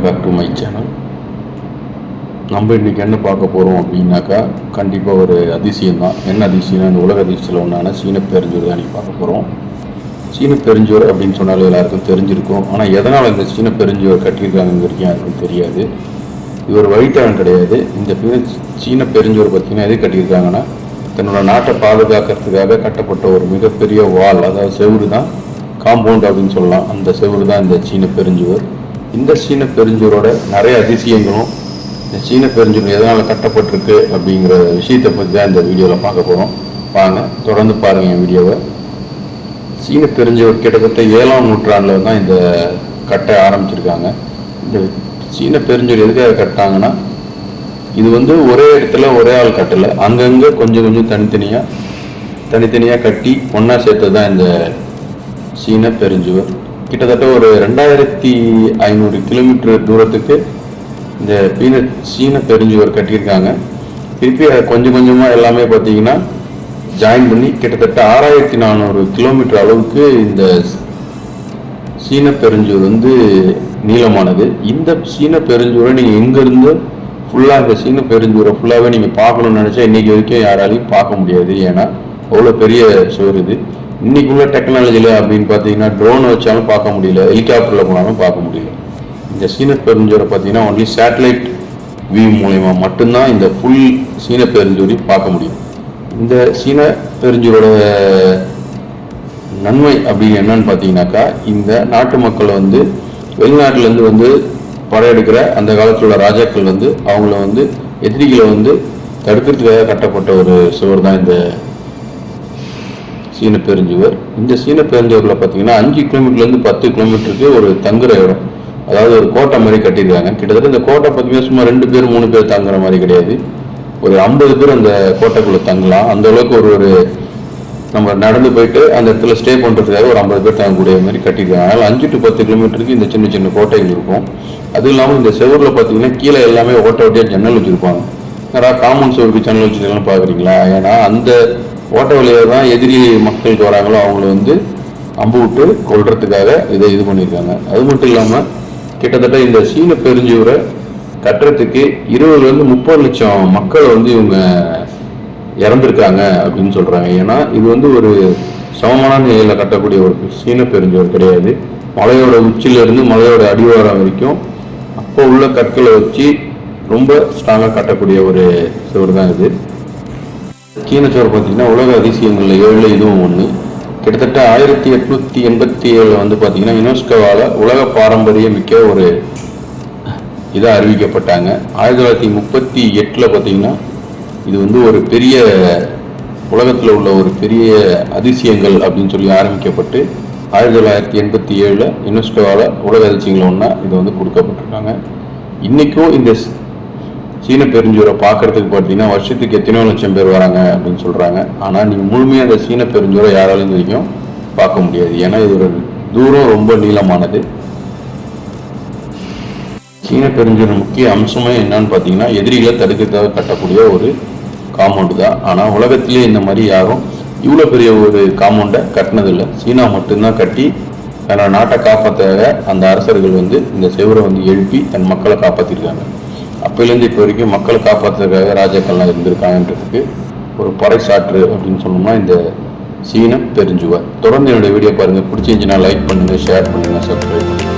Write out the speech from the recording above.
Welcome back to my channel. நம்ம இன்றைக்கி என்ன பார்க்க போகிறோம் அப்படின்னாக்கா, கண்டிப்பாக ஒரு அதிசயம் தான். என்ன அதிசயம்? இந்த உலக அதிசயத்தில் ஒன்றான சீன பெருஞ்சுவர் தான் இன்றைக்கி பார்க்க போகிறோம். சீன பெருஞ்சுவர் அப்படின்னு சொன்னாலும் எல்லாருக்கும் தெரிஞ்சிருக்கும். ஆனால் எதனால் இந்த சீன பெருஞ்சுவர் கட்டியிருக்காங்க வரைக்கும் யாருக்கும் தெரியாது. இது ஒரு வழித்தடம் கிடையாது. இந்த சீன பெருஞ்சுவர் பார்த்திங்கன்னா எது கட்டியிருக்காங்கன்னா, தன்னோட நாட்டை பாதுகாக்கிறதுக்காக கட்டப்பட்ட ஒரு மிகப்பெரிய வால், அதாவது செவுறு தான், காம்பவுண்ட் அப்படின்னு சொல்லலாம். அந்த செவுறு தான் இந்த சீன பெருஞ்சுவர். இந்த சீன பெருஞ்சுவரோட நிறைய அதிசயங்களும், இந்த சீன பெருஞ்சுவர் எதனால் கட்டப்பட்டிருக்கு அப்படிங்கிற விஷயத்தை பற்றி தான் இந்த வீடியோவில் பார்க்க போகிறோம். வாங்க தொடர்ந்து பாருங்கள் என் வீடியோவை. சீன பெருஞ்சுவர் கிட்டத்தட்ட 7ஆம் நூற்றாண்டில் தான் இந்த கட்ட ஆரம்பிச்சிருக்காங்க. இந்த சீன பெருஞ்சுவர் எதுக்காக கட்டாங்கன்னா, இது ஒரே இடத்துல ஒரே ஆள் கட்டலை, அங்கங்கே கொஞ்சம் கொஞ்சம் தனித்தனியாக கட்டி ஒன்றா சேர்த்தது தான் இந்த சீன பெருஞ்சுவர். கிட்டத்தட்ட ஒரு 2500 கிலோமீட்டர் தூரத்துக்கு இந்த சீன பெருஞ்சுவர் கட்டியிருக்காங்க. திருப்பி அதை கொஞ்சம் கொஞ்சமாக எல்லாமே பார்த்தீங்கன்னா ஜாயின் பண்ணி கிட்டத்தட்ட 6400 கிலோமீட்டர் அளவுக்கு இந்த சீன பெருஞ்சுவர் நீளமானது. இந்த சீன பெருஞ்சுவரை நீங்கள் எங்கேருந்து ஃபுல்லாக இந்த சீன பெருஞ்சுவரை ஃபுல்லாகவே நீங்கள் பார்க்கணும்னு நினச்சா இன்றைக்கி வரைக்கும் யாராலையும் பார்க்க முடியாது. ஏன்னா அவ்வளோ பெரிய சுவர் இது. இன்றைக்கி உள்ள டெக்னாலஜியில் அப்படின்னு பார்த்தீங்கன்னா ட்ரோன் வச்சாலும் பார்க்க முடியல, ஹெலிகாப்டரில் போனாலும் பார்க்க முடியல. இந்த சீன பெருஞ்சுவரை பார்த்தீங்கன்னா ஒன்லி சேட்டலைட் வியூ மூலயமா மட்டும்தான் இந்த ஃபுல் சீன பெருஞ்சுவரையும் பார்க்க முடியும். இந்த சீன பெருஞ்சுவரோட நன்மை அப்படின்னு என்னன்னு பார்த்தீங்கன்னாக்கா, இந்த நாட்டு மக்கள் வெளிநாட்டிலேருந்து படையெடுக்கிற அந்த காலத்தில் உள்ள ராஜாக்கள் அவங்கள எதிரிகளை தடுக்கிறதுக்காக கட்டப்பட்ட ஒரு சுவர் தான் இந்த சீன பெருஞ்சுவர். இந்த சீன பெருஞ்சுவரில் பார்த்தீங்கன்னா 5 கிலோமீட்டர்லேருந்து 10 கிலோமீட்டருக்கு ஒரு தங்குற இடம், அதாவது ஒரு கோட்டை மாதிரி கட்டியிருக்காங்க. கிட்டத்தட்ட இந்த கோட்டை பார்த்தீங்கன்னா சும்மா 2 பேர் 3 பேர் தங்குற மாதிரி கிடையாது, ஒரு 50 பேர் அந்த கோட்டைக்குள்ளே தங்கலாம். அந்த அளவுக்கு ஒரு நம்ம நடந்து போயிட்டு அந்த இடத்துல ஸ்டே பண்ணுறதுக்காக ஒரு 50 பேர் தங்கக்கூடிய மாதிரி கட்டியிருக்காங்க. அதனால் 5 to 10 கிலோமீட்டருக்கு இந்த சின்ன சின்ன கோட்டைகள் இருக்கும். அதுவும் இல்லாமல் இந்த செவரில் பார்த்தீங்கன்னா கீழே எல்லாமே ஓட்டையாக ஜன்னல் வச்சுருப்பாங்க. யாராவது காமன் செவருக்கு ஜன்னல் வச்சுருக்கலாம் பார்க்குறீங்களா? ஏன்னா அந்த ஓட்ட வழியாக தான் எதிரி மக்களுக்கு வராங்களோ அவங்கள அம்பு விட்டு கொள்றதுக்காக இது பண்ணியிருக்காங்க. அது மட்டும் இல்லாமல் கிட்டத்தட்ட இந்த சீன பெருஞ்சுவரை கட்டுறதுக்கு 20-30 லட்சம் மக்கள் இவங்க இறந்துருக்காங்க அப்படின்னு சொல்கிறாங்க. ஏன்னா இது ஒரு சமமான நிலையில் கட்டக்கூடிய ஒரு சீன பெருஞ்சுவர் கிடையாது. மலையோட உச்சியிலிருந்து மலையோட அடிவாரம் வரைக்கும் அப்போ உள்ள கற்களை வச்சு ரொம்ப ஸ்ட்ராங்காக கட்டக்கூடிய ஒரு சுவர் தான் இது. சீன சுவர் பார்த்தீங்கன்னா உலக அதிசயங்களில் 7 இதுவும் ஒன்று. கிட்டத்தட்ட 1887 பார்த்தீங்கன்னா யுனெஸ்கோவால் உலக பாரம்பரிய மிக்க ஒரு இதாக அறிவிக்கப்பட்டாங்க. 1938 பார்த்தீங்கன்னா இது ஒரு பெரிய உலகத்தில் உள்ள ஒரு பெரிய அதிசயங்கள் அப்படின்னு சொல்லி ஆரம்பிக்கப்பட்டு 1987 யுனெஸ்கோவால் உலக அதிசயங்கள் ஒன்றா இது கொடுக்கப்பட்டிருக்காங்க. இன்றைக்கும் இந்த சீன பெருஞ்சுவரை பார்க்கறதுக்கு பார்த்தீங்கன்னா வருஷத்துக்கு எத்தனையோ லட்சம் பேர் வராங்க அப்படின்னு சொல்கிறாங்க. ஆனால் நீங்கள் முழுமையாக அந்த சீன பெருஞ்சுவரை யாராலையும் வரைக்கும் பார்க்க முடியாது. ஏன்னா இது ஒரு தூரம் ரொம்ப நீளமானது. சீன பெருஞ்சுவர் முக்கிய அம்சமே என்னன்னு பார்த்தீங்கன்னா எதிரிகளை தடுக்கிறதுக்காக கட்டக்கூடிய ஒரு காம்பவுண்டு தான். ஆனால் உலகத்திலே இந்த மாதிரி யாரும் இவ்வளோ பெரிய ஒரு காம்பவுண்டை கட்டினதில்லை. சீனா மட்டும்தான் கட்டி தன்னோட நாட்டை காப்பாற்ற அந்த அரசர்கள் இந்த செவரை எழுப்பி தன் மக்களை காப்பாற்றிருக்காங்க. அப்போலேருந்து இப்போ வரைக்கும் மக்களை காப்பாற்றுறதுக்காக ராஜாக்கள்லாம் இருந்திருக்காங்கன்றதுக்கு ஒரு பறைசாற்று அப்படின்னு சொன்னோம்னா இந்த சீன பெருஞ்சுவர். தொடர்ந்து என்னுடைய வீடியோ பாருங்கள். பிடிச்சிருந்துச்சுன்னா லைக் பண்ணுங்கள், ஷேர் பண்ணுங்கள், சப்ஸ்கிரைப் பண்ணுங்கள்.